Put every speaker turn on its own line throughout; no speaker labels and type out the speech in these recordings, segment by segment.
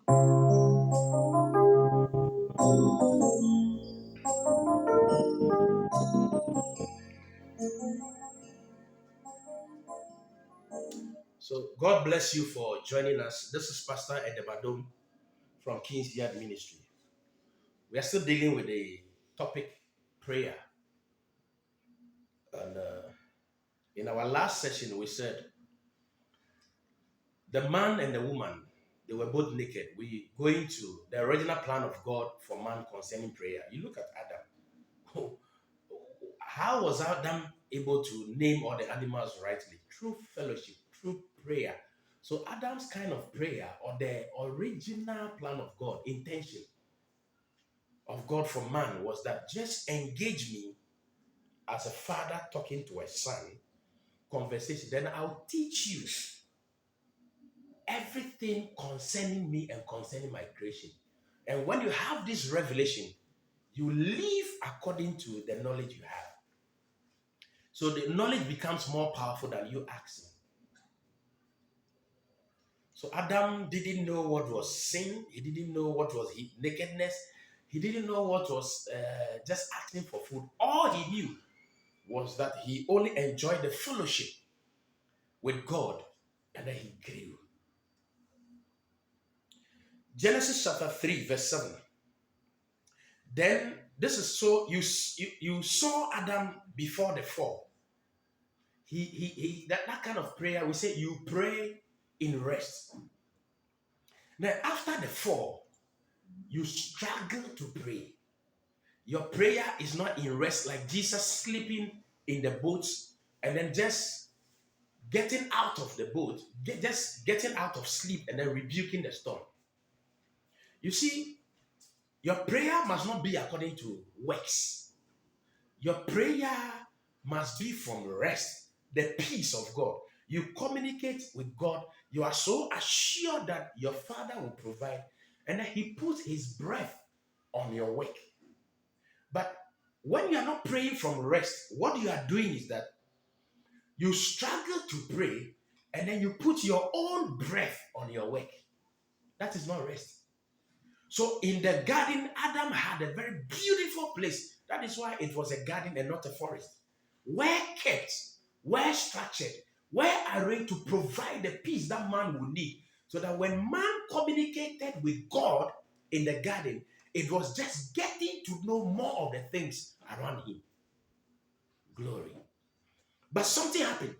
So God bless you for joining us. This is Pastor Edebadom from King's Yard Ministry. We are still dealing with the topic prayer. And in our last session, we said the man and the woman, they were both naked. We go into the original plan of God for man concerning prayer. You look at Adam. How was Adam able to name all the animals rightly? Through fellowship, through prayer. So Adam's kind of prayer, or the original plan of God, intention of God for man, was that just engage me as a father talking to a son, conversation. Then I'll teach you everything concerning me and concerning my creation. And when you have this revelation, you live according to the knowledge you have. So the knowledge becomes more powerful than you asking. So Adam didn't know what was sin. He didn't know what was nakedness. He didn't know what was just asking for food. All he knew was that he only enjoyed the fellowship with God, and then he grew. Genesis chapter 3, verse 7. Then this is so you saw Adam before the fall. That kind of prayer, we say you pray in rest. Now after the fall, you struggle to pray. Your prayer is not in rest like Jesus sleeping in the boat and then just getting out of the boat, just getting out of sleep and then rebuking the storm. You see, your prayer must not be according to works. Your prayer must be from rest, the peace of God. You communicate with God. You are so assured that your Father will provide, and that He puts His breath on your work. But when you are not praying from rest, what you are doing is that you struggle to pray, and then you put your own breath on your work. That is not rest. So in the garden, Adam had a very beautiful place. That is why it was a garden and not a forest. Well kept, well structured, well arranged to provide the peace that man would need. So that when man communicated with God in the garden, it was just getting to know more of the things around him. Glory. But something happened.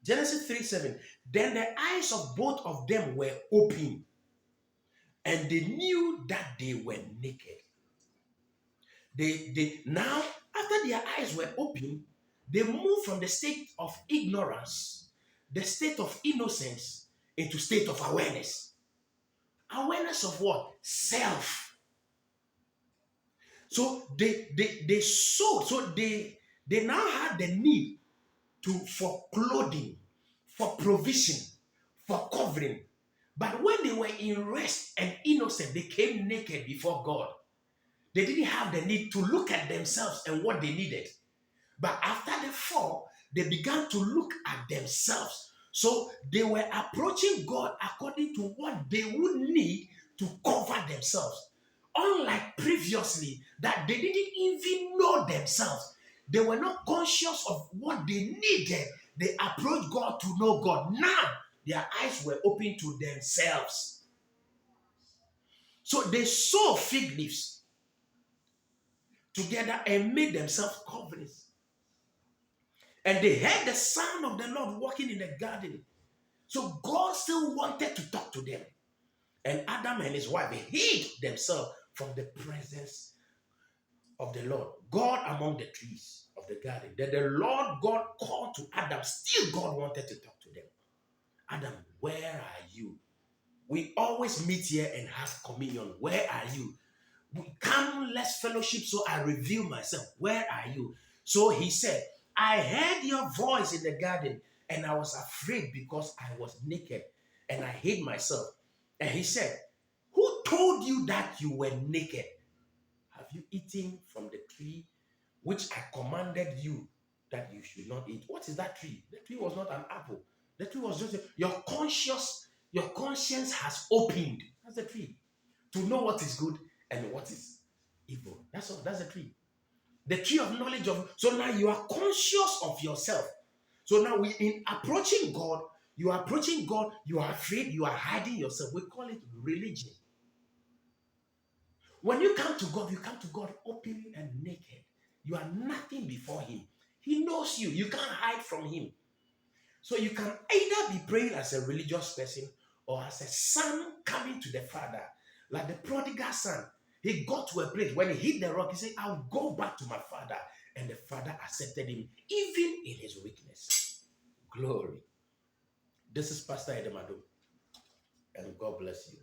Genesis 3:7. Then the eyes of both of them were open, and they knew that they were naked. They now, after their eyes were open, they moved from the state of ignorance, the state of innocence, into state of awareness. Awareness of what? Self. So they saw, so they now had the need for clothing, for provision, for covering. But when they were in rest and innocent, they came naked before God. They didn't have the need to look at themselves and what they needed. But after the fall, they began to look at themselves. So they were approaching God according to what they would need to cover themselves. Unlike previously, that they didn't even know themselves. They were not conscious of what they needed. They approached God to know God. Now, their eyes were open to themselves. So they saw fig leaves together and made themselves coverings. And they heard the sound of the Lord walking in the garden. So God still wanted to talk to them. And Adam and his wife hid themselves from the presence of the Lord. God among the trees of the garden. Then the Lord God called to Adam. Still God wanted to talk to them. Adam, where are you? We always meet here and have communion. Where are you? We come, let's fellowship, so I reveal myself. Where are you? So he said, I heard your voice in the garden, and I was afraid because I was naked, and I hid myself. And he said, who told you that you were naked? Have you eaten from the tree which I commanded you that you should not eat? What is that tree? The tree was not an apple. The tree was just your conscience has opened. That's the tree. To know what is good and what is evil. That's all. That's the tree. The tree of knowledge of. So now you are conscious of yourself. So now in approaching God, you are approaching God, you are afraid, you are hiding yourself. We call it religion. When you come to God, you come to God openly and naked. You are nothing before Him. He knows you. You can't hide from Him. So you can either be praying as a religious person or as a son coming to the Father. Like the prodigal son. He got to a place when he hit the rock, he said, I'll go back to my father. And the father accepted him, even in his weakness. Glory. This is Pastor Edemado. And God bless you.